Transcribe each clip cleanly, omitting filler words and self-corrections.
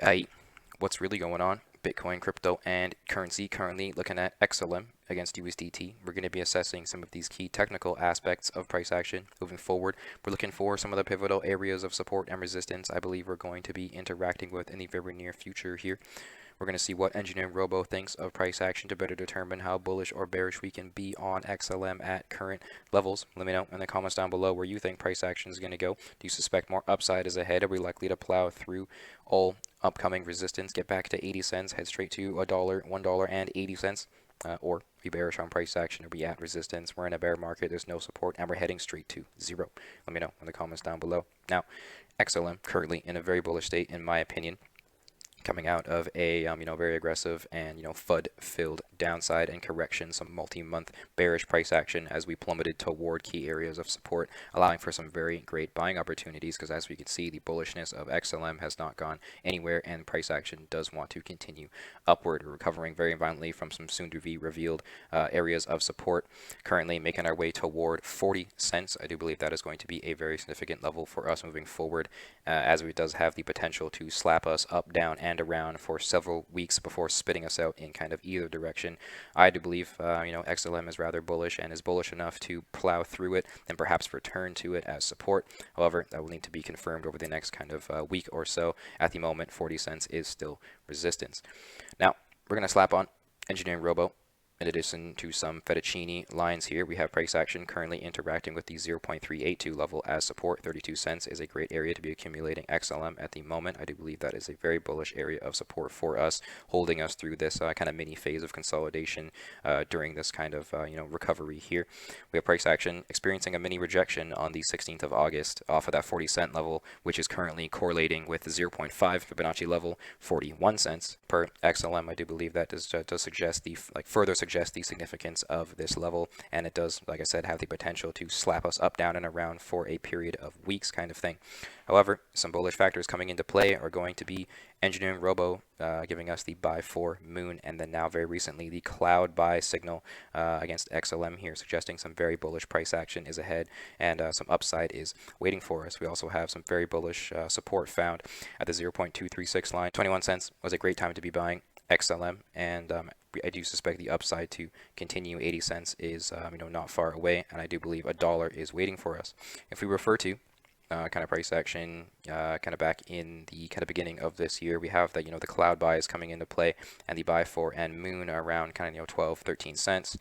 Hey, what's really going on? Bitcoin, crypto, and currency. Currently looking at XLM against USDT. We're going to be assessing some of these key technical aspects of price action moving forward. We're looking for some of the pivotal areas of support and resistance I believe we're going to be interacting with in the very near future here. We're going to see what EngineeringRobo thinks of price action to better determine how bullish or bearish we can be on XLM at current levels. Let me know in the comments down below where you think price action is going to go. Do you suspect more upside is ahead? Are we likely to plow through all upcoming resistance, get back to 80 cents, head straight to $1.80? Or be bearish on price action, or be at resistance? We're in a bear market, there's no support, and we're heading straight to zero. Let me know in the comments down below. Now, XLM currently in a very bullish state, in my opinion, coming out of a very aggressive and FUD-filled downside and correction, some multi-month bearish price action as we plummeted toward key areas of support, allowing for some very great buying opportunities. Because as we can see, the bullishness of XLM has not gone anywhere, and price action does want to continue upward. We're recovering very violently from some soon-to-be revealed areas of support. Currently making our way toward 40 cents. I do believe that is going to be a very significant level for us moving forward, as it does have the potential to slap us up, down, and around for several weeks before spitting us out in kind of either direction. I do believe XLM is rather bullish and is bullish enough to plow through it and perhaps return to it as support. However, that will need to be confirmed over the next kind of week or so. At the moment, 40 cents is still resistance. Now, we're going to slap on EngineeringRobo. In addition to some fettuccine lines here, we have price action currently interacting with the 0.382 level as support. 32 cents is a great area to be accumulating XLM at the moment. I do believe that is a very bullish area of support for us, holding us through this kind of mini phase of consolidation during this kind of recovery here. We have price action experiencing a mini rejection on the 16th of August off of that 40 cent level, which is currently correlating with the 0.5 Fibonacci level, 41 cents per XLM. I do believe that does suggest the further suggest the significance of this level, and it does, like I said, have the potential to slap us up, down, and around for a period of weeks kind of thing. However, some bullish factors coming into play are going to be EngineeringRobo giving us the buy for Moon, and then now very recently the cloud buy signal against XLM here, suggesting some very bullish price action is ahead, and some upside is waiting for us. We also have some very bullish support found at the 0.236 line. 21 cents was a great time to be buying XLM, and I do suspect the upside to continue. 80 cents is not far away, and I do believe $1 is waiting for us. If we refer to kind of price action kind of back in the kind of beginning of this year, we have that the cloud buy is coming into play, and the buy for and Moon around kind of 12-13 cents.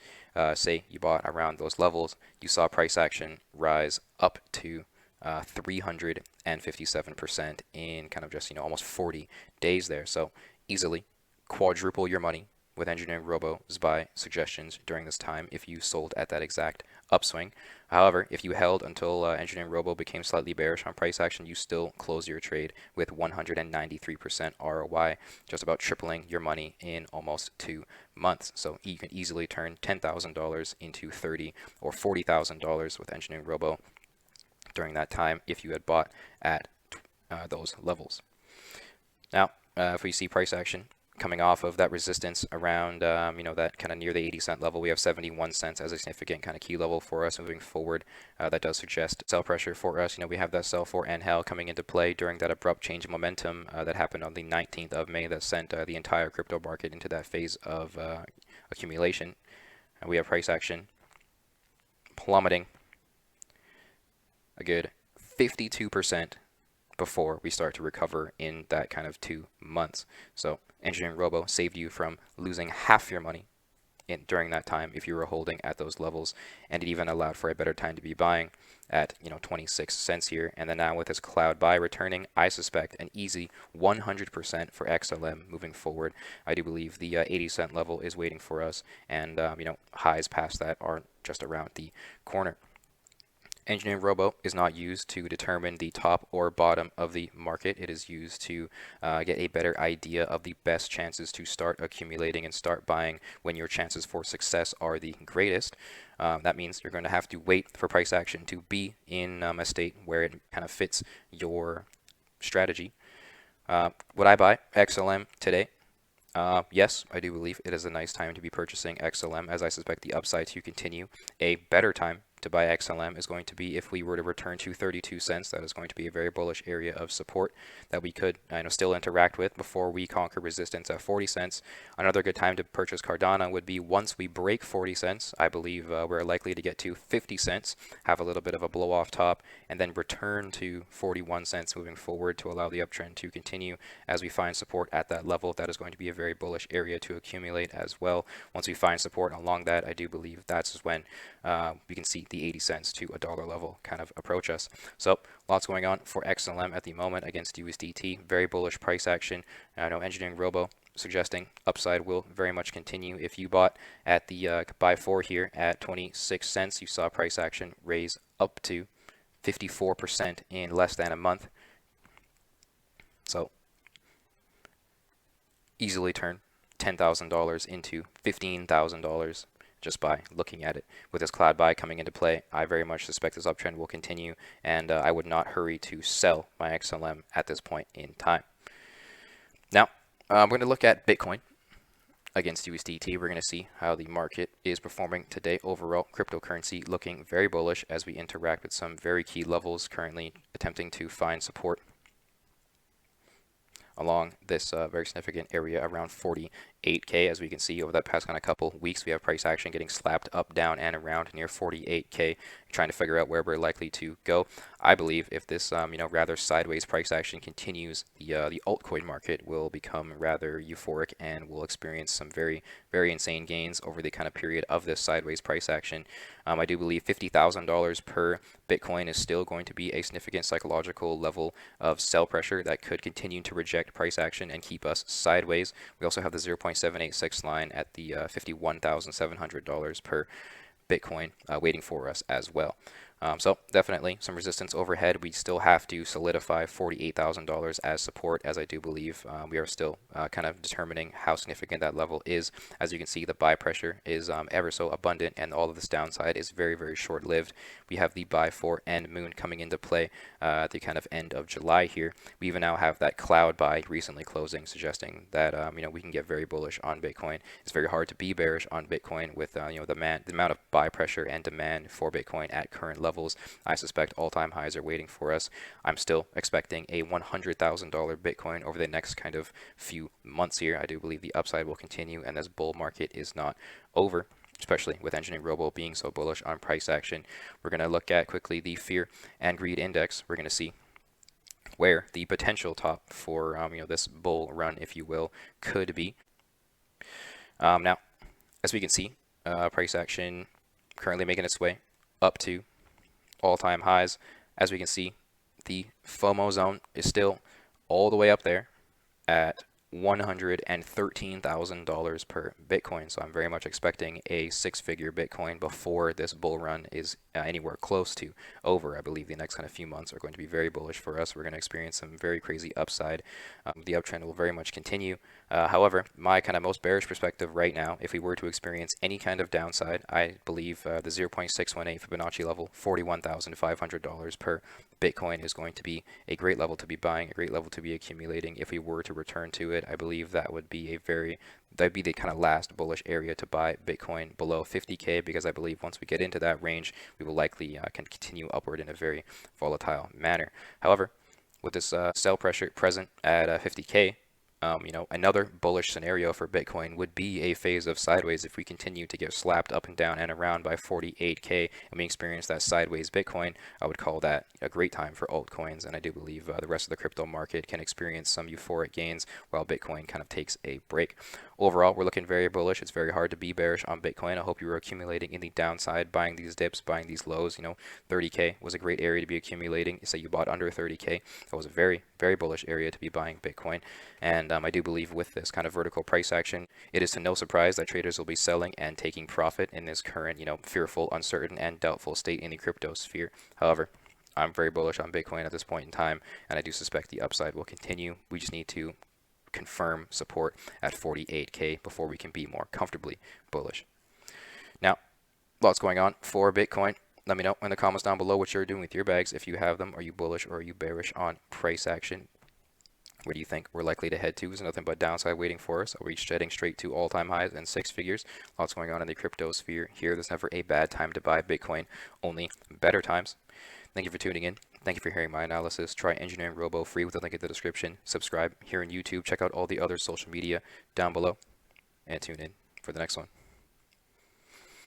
Say you bought around those levels, you saw price action rise up to 357% in kind of just almost 40 days there. So easily quadruple your money with EngineeringRobo's buy suggestions during this time if you sold at that exact upswing. However, if you held until EngineeringRobo became slightly bearish on price action, you still close your trade with 193% ROI, just about tripling your money in almost 2 months. So you can easily turn $10,000 into $30,000 or $40,000 with EngineeringRobo during that time if you had bought at those levels. Now, if we see price action coming off of that resistance around that kind of near the 80 cent level, we have 71 cents as a significant kind of key level for us moving forward. That does suggest sell pressure for us. We have that sell for Angel coming into play during that abrupt change in momentum that happened on the 19th of May that sent the entire crypto market into that phase of accumulation. We have price action plummeting a good 52% before we start to recover in that kind of 2 months. So EngineeringRobo saved you from losing half your money during that time if you were holding at those levels, and it even allowed for a better time to be buying at 26 cents here. And then now with this cloud buy returning, I suspect an easy 100% for XLM moving forward. I do believe the 80 cent level is waiting for us, and highs past that are just around the corner. EngineeringRobo is not used to determine the top or bottom of the market. It is used to get a better idea of the best chances to start accumulating and start buying when your chances for success are the greatest. That means you're going to have to wait for price action to be in a state where it kind of fits your strategy. Would I buy XLM today? Yes, I do believe it is a nice time to be purchasing XLM, as I suspect the upside to continue. A better time to buy XLM is going to be if we were to return to 32 cents. That is going to be a very bullish area of support that we could still interact with before we conquer resistance at 40 cents. Another good time to purchase Cardano would be once we break 40 cents. I believe we're likely to get to 50 cents, have a little bit of a blow off top, and then return to 41 cents moving forward to allow the uptrend to continue as we find support at that level. That is going to be a very bullish area to accumulate as well. Once we find support along that, I do believe that's when we can see the 80 cents to $1 level kind of approach us. So lots going on for XLM at the moment against USDT. Very bullish price action. I know EngineeringRobo suggesting upside will very much continue. If you bought at the buy 4 here at 26 cents, you saw price action raise up to 54% in less than a month. So easily turn $10,000 into $15,000 just by looking at it. With this cloud buy coming into play, I very much suspect this uptrend will continue, and I would not hurry to sell my XLM at this point in time. Now, I'm going to look at Bitcoin against USDT. We're going to see how the market is performing today. Overall, cryptocurrency looking very bullish as we interact with some very key levels, currently attempting to find support along this very significant area around 48K. As we can see over that past kind of couple weeks, we have price action getting slapped up, down, and around near 48K, trying to figure out where we're likely to go. I believe if this rather sideways price action continues, the altcoin market will become rather euphoric and will experience some very, very insane gains over the kind of period of this sideways price action. I do believe $50,000 per Bitcoin is still going to be a significant psychological level of sell pressure that could continue to reject price action and keep us sideways. We also have the 0.786 line at the $51,700 per Bitcoin waiting for us as well. So definitely some resistance overhead. We still have to solidify $48,000 as support, as I do believe we are still kind of determining how significant that level is. As you can see, the buy pressure is ever so abundant, and all of this downside is very, very short-lived. We have the buy for end moon coming into play at the kind of end of July here. We even now have that cloud buy recently closing, suggesting that we can get very bullish on Bitcoin. It's very hard to be bearish on Bitcoin with the amount of buy pressure and demand for Bitcoin at current levels. I suspect all-time highs are waiting for us. I'm still expecting a $100,000 Bitcoin over the next kind of few months here. I do believe the upside will continue, and this bull market is not over, especially with EngineeringRobo being so bullish on price action. We're going to look at quickly the fear and greed index. We're going to see where the potential top for this bull run, if you will, could be. Now, as we can see, price action currently making its way up to all-time highs. As we can see, the FOMO zone is still all the way up there at $113,000 per Bitcoin. So I'm very much expecting a six-figure Bitcoin before this bull run is anywhere close to over. I believe the next kind of few months are going to be very bullish for us. We're going to experience some very crazy upside. The uptrend will very much continue. However, my kind of most bearish perspective right now, if we were to experience any kind of downside, I believe the 0.618 Fibonacci level, $41,500 per Bitcoin is going to be a great level to be buying, a great level to be accumulating. If we were to return to it, I believe that would be that'd be the kind of last bullish area to buy Bitcoin below 50K, because I believe once we get into that range, we will likely can continue upward in a very volatile manner. However, with this sell pressure present at 50K, another bullish scenario for Bitcoin would be a phase of sideways. If we continue to get slapped up and down and around by 48K and we experience that sideways Bitcoin, I would call that a great time for altcoins, and I do believe the rest of the crypto market can experience some euphoric gains while Bitcoin kind of takes a break. Overall, we're looking very bullish. It's very hard to be bearish on Bitcoin. I hope you were accumulating in the downside, buying these dips, buying these lows. 30K was a great area to be accumulating. Say you bought under 30K, that was a very, very bullish area to be buying Bitcoin. And I do believe with this kind of vertical price action, it is to no surprise that traders will be selling and taking profit in this current, fearful, uncertain, and doubtful state in the crypto sphere. However, I'm very bullish on Bitcoin at this point in time, and I do suspect the upside will continue. We just need to confirm support at 48K before we can be more comfortably bullish. Now, lots going on for Bitcoin. Let me know in the comments down below what you're doing with your bags. If you have them, are you bullish or are you bearish on price action? Where do you think we're likely to head to? Is nothing but downside waiting for us. Are we heading straight to all-time highs and six figures? Lots going on in the crypto sphere here. There's never a bad time to buy Bitcoin, only better times. Thank you for tuning in. Thank you for hearing my analysis. Try Engineering Robo free with the link in the description. Subscribe here on YouTube. Check out all the other social media down below. And tune in for the next one.